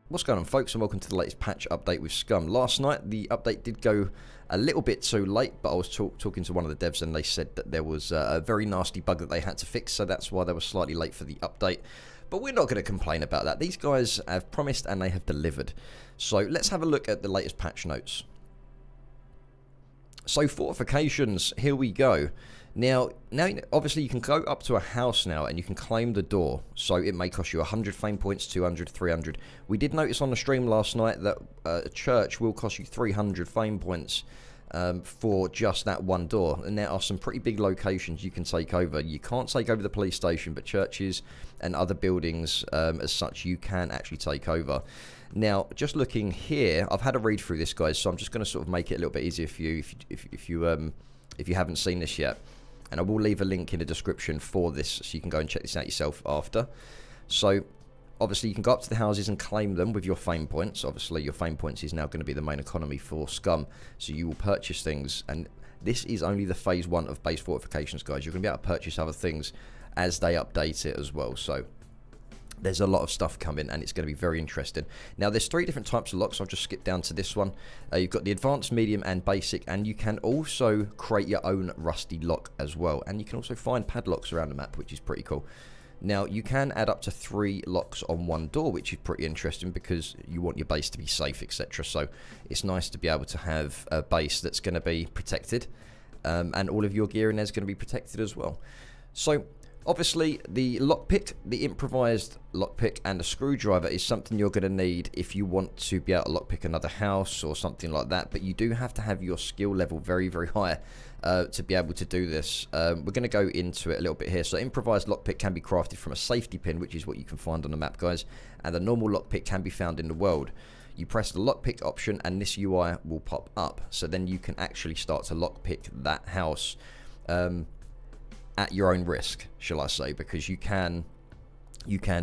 What's going on, folks, and welcome to the latest patch update with Scum. Last night the update did go a little bit too late, but I was talking to one of the devs and they said that there was a very nasty bug that they had to fix, so that's why they were slightly late for the update. But we're not going to complain about that. These guys have promised and they have delivered. So let's have a look at the latest patch notes. So fortifications, here we go. Now obviously you can go up to a house now and you can claim the door. So it may cost you 100 fame points, 200, 300. We did notice on the stream last night that a church will cost you 300 fame points for just that one door. And there are some pretty big locations you can take over. You can't take over the police station, but churches and other buildings as such you can actually take over. Now, just looking here, I've had a read through this, guys, so I'm just going to sort of make it a little bit easier for you if you haven't seen this yet. And I will leave a link in the description for this, so you can go and check this out yourself after. So, obviously, you can go up to the houses and claim them with your fame points. Obviously, your fame points is now going to be the main economy for Scum, so you will purchase things. And this is only the phase 1 of base fortifications, guys. You're going to be able to purchase other things as they update it as well. So, there's a lot of stuff coming and it's going to be very interesting. Now there's 3 different types of locks. I'll just skip down to this one. You've got the advanced, medium and basic, and you can also create your own rusty lock as well. And you can also find padlocks around the map, which is pretty cool. Now you can add up to 3 locks on one door, which is pretty interesting because you want your base to be safe, etc. So it's nice to be able to have a base that's going to be protected, and all of your gear in there is going to be protected as well. So obviously, the lockpick, the improvised lockpick, and the screwdriver is something you're going to need if you want to be able to lockpick another house or something like that. But you do have to have your skill level very, very high to be able to do this. We're going to go into it a little bit here. So improvised lockpick can be crafted from a safety pin, which is what you can find on the map, guys. And the normal lockpick can be found in the world. You press the lockpick option and this UI will pop up. So then you can actually start to lockpick that house at your own risk, shall I say, because you can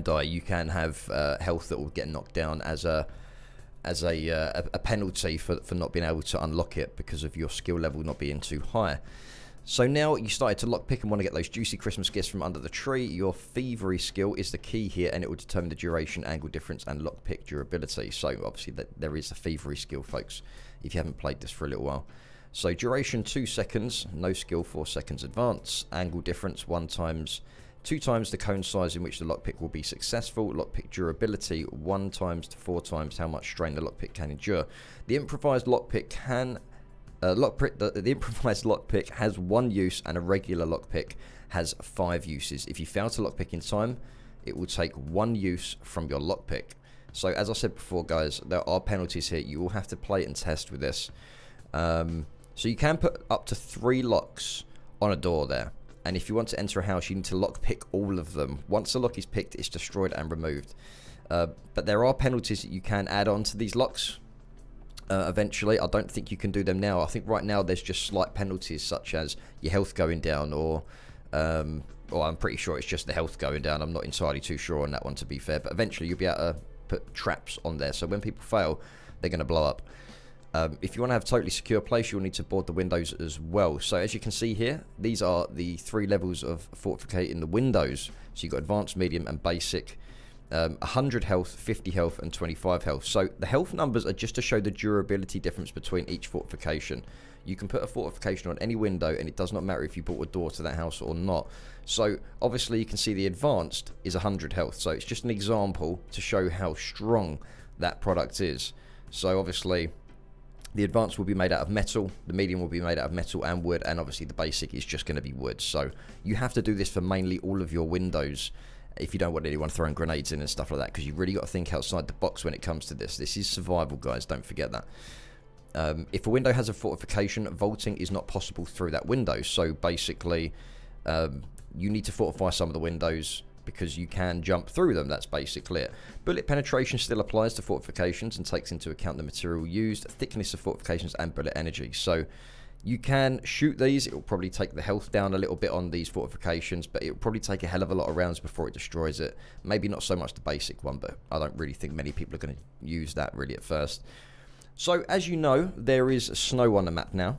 die. You can have health that will get knocked down as a penalty for not being able to unlock it because of your skill level not being too high. So now you started to lockpick and want to get those juicy Christmas gifts from under the tree. Your thievery skill is the key here, and it will determine the duration, angle difference, and lockpick durability. So obviously there is a thievery skill, folks, if you haven't played this for a little while. So duration 2 seconds, no skill 4 seconds advance, angle difference 2 times the cone size in which the lockpick will be successful, lockpick durability 1 times to 4 times how much strain the lockpick can endure. The improvised lockpick the improvised lockpick has 1 use and a regular lockpick has 5 uses. If you fail to lockpick in time, it will take 1 use from your lockpick. So as I said before, guys, there are penalties here. You will have to play and test with this. So you can put up to 3 locks on a door there. And if you want to enter a house, you need to lockpick all of them. Once the lock is picked, it's destroyed and removed. But there are penalties that you can add on to these locks eventually. I don't think you can do them now. I think right now there's just slight penalties such as your health going down or I'm pretty sure it's just the health going down. I'm not entirely too sure on that one, to be fair. But eventually you'll be able to put traps on there. So when people fail, they're going to blow up. If you want to have a totally secure place, you'll need to board the windows as well. So as you can see here, these are the 3 levels of fortificating the windows. So you've got advanced, medium, and basic. 100 health, 50 health, and 25 health. So the health numbers are just to show the durability difference between each fortification. You can put a fortification on any window, and it does not matter if you bought a door to that house or not. So obviously you can see the advanced is 100 health. So it's just an example to show how strong that product is. So obviously the advanced will be made out of metal, the medium will be made out of metal and wood, and obviously the basic is just going to be wood. So you have to do this for mainly all of your windows if you don't want anyone throwing grenades in and stuff like that, because you've really got to think outside the box when it comes to this. This is survival, guys, don't forget that. If a window has a fortification, vaulting is not possible through that window. So basically, you need to fortify some of the windows because you can jump through them. That's basically it. Bullet penetration still applies to fortifications and takes into account the material used, thickness of fortifications, and bullet energy. So you can shoot these. It will probably take the health down a little bit on these fortifications, but it will probably take a hell of a lot of rounds before it destroys it. Maybe not so much the basic one, but I don't really think many people are going to use that really at first. So as you know, there is snow on the map now.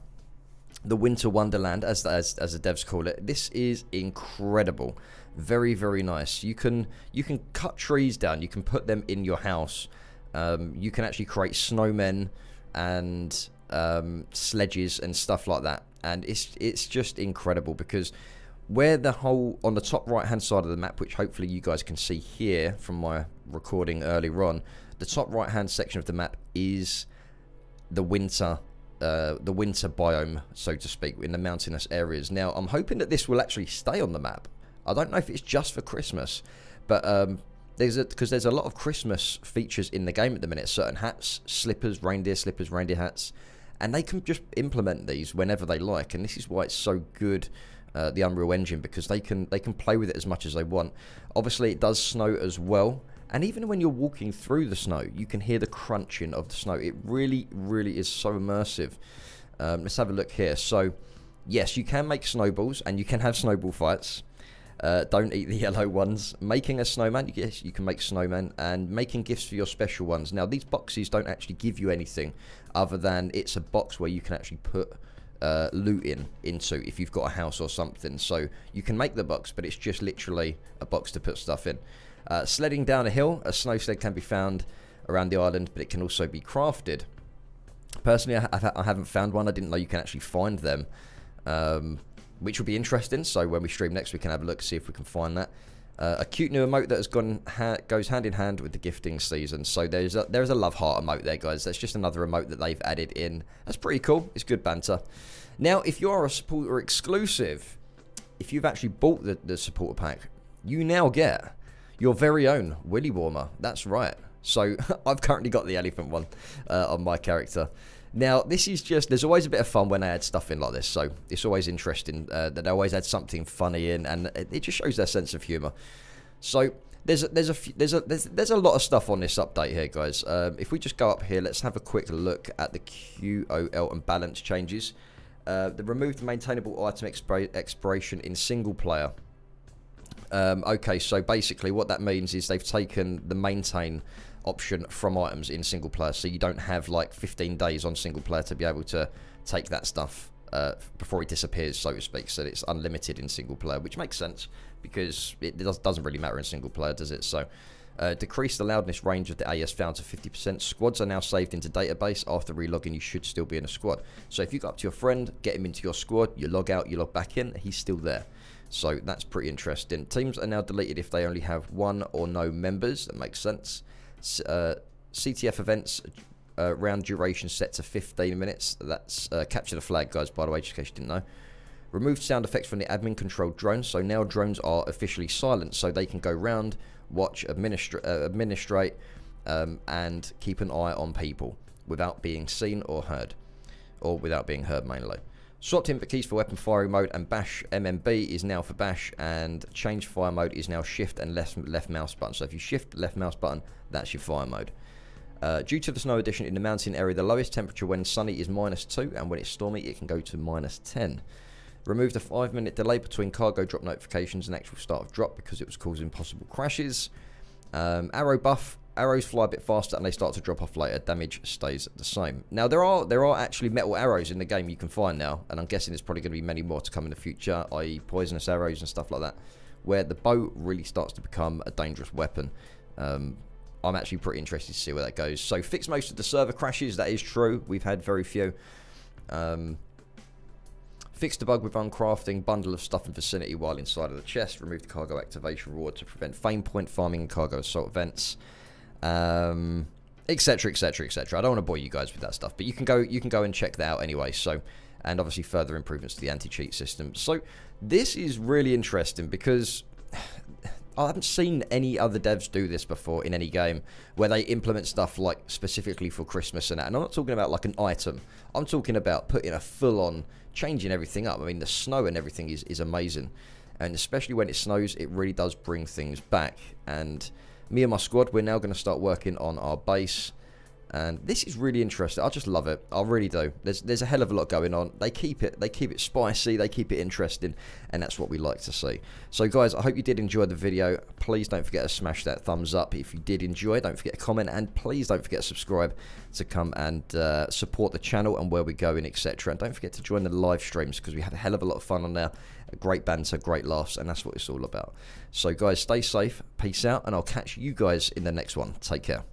The Winter Wonderland, as the devs call it. This is incredible. Very, very nice. You can cut trees down. You can put them in your house you can actually create snowmen and sledges and stuff like that, and it's just incredible, because where the whole on the top right hand side of the map, which hopefully you guys can see here from my recording earlier on, the top right hand section of the map is the winter biome, so to speak, in the mountainous areas. Now I'm hoping that this will actually stay on the map. I don't know if it's just for Christmas, but because there's a lot of Christmas features in the game at the minute. Certain hats, slippers, reindeer hats, and they can just implement these whenever they like. And this is why it's so good, the Unreal Engine, because they can play with it as much as they want. Obviously, it does snow as well, and even when you're walking through the snow, you can hear the crunching of the snow. It really, really is so immersive. Let's have a look here. So, yes, you can make snowballs, and you can have snowball fights. Don't eat the yellow ones. Making a snowman, yes, you can make snowmen, and making gifts for your special ones. Now, these boxes don't actually give you anything other than it's a box where you can actually put loot into if you've got a house or something. So you can make the box, but it's just literally a box to put stuff in. Sledding down a hill, a snow sled can be found around the island, but it can also be crafted. Personally, I haven't found one. I didn't know you can actually find them, which will be interesting. So when we stream next, we can have a look, see if we can find that. A cute new emote that has goes hand in hand with the gifting season. So there's a love heart emote there, guys. That's just another emote that they've added in. That's pretty cool. It's good banter. Now, if you are a supporter exclusive, if you've actually bought the supporter pack, you now get your very own Willy Warmer. That's right. So I've currently got the elephant one on my character. Now, this is just, there's always a bit of fun when they add stuff in like this, so it's always interesting that they always add something funny in, and it just shows their sense of humour. So there's a lot of stuff on this update here, guys. If we just go up here, let's have a quick look at the QOL and balance changes. The removed maintainable item expiration in single player. Okay, so basically what that means is they've taken the maintain option from items in single player, so you don't have like 15 days on single player to be able to take that stuff before it disappears, so to speak. So it's unlimited in single player, which makes sense because it doesn't really matter in single player, does it? So decrease the loudness range of the AS found to 50%. Squads are now saved into database. After relogging, you should still be in a squad. So if you go up to your friend, get him into your squad, you log out, you log back in, he's still there. So that's pretty interesting. Teams are now deleted if they only have one or no members. That makes sense. CTF events round duration set to 15 minutes. That's capture the flag, guys, by the way, just in case you didn't know. Removed sound effects from the admin controlled drones. So now drones are officially silent, so they can go round, watch, administrate, and keep an eye on people without being seen or heard, or without being heard mainly. Swapped input keys for weapon firing mode, and bash MMB is now for bash, and change fire mode is now shift and left mouse button. So if you shift left mouse button, that's your fire mode. Due to the snow addition in the mountain area, the lowest temperature when sunny is -2, and when it's stormy it can go to -10. Removed a 5-minute delay between cargo drop notifications and actual start of drop because it was causing possible crashes. Arrow buff. Arrows fly a bit faster and they start to drop off later. Damage stays the same. Now, there are actually metal arrows in the game you can find now, and I'm guessing there's probably going to be many more to come in the future, i.e. poisonous arrows and stuff like that, where the bow really starts to become a dangerous weapon. I'm actually pretty interested to see where that goes. So, fix most of the server crashes. That is true. We've had very few. Fix the bug with uncrafting bundle of stuff and vicinity while inside of the chest. Remove the cargo activation reward to prevent fame point farming and cargo assault events. Etc, etc, etc. I don't want to bore you guys with that stuff, but you can go and check that out anyway. So, and obviously further improvements to the anti-cheat system. So this is really interesting because I haven't seen any other devs do this before in any game where they implement stuff like specifically for Christmas and that. And I'm not talking about like an item. I'm talking about putting a full-on changing everything up. I mean, the snow and everything is amazing, and especially when it snows, it really does bring things back. And me and my squad, we're now going to start working on our base, and this is really interesting. I just love it. I really do. There's a hell of a lot going on. They keep it spicy, they keep it interesting, and that's what we like to see. So guys, I hope you did enjoy the video. Please don't forget to smash that thumbs up if you did enjoy. Don't forget to comment, and please don't forget to subscribe to come and support the channel and where we're going, etc. And don't forget to join the live streams because we have a hell of a lot of fun on there. Great banter, great laughs, and that's what it's all about. So guys, stay safe, peace out, and I'll catch you guys in the next one. Take care.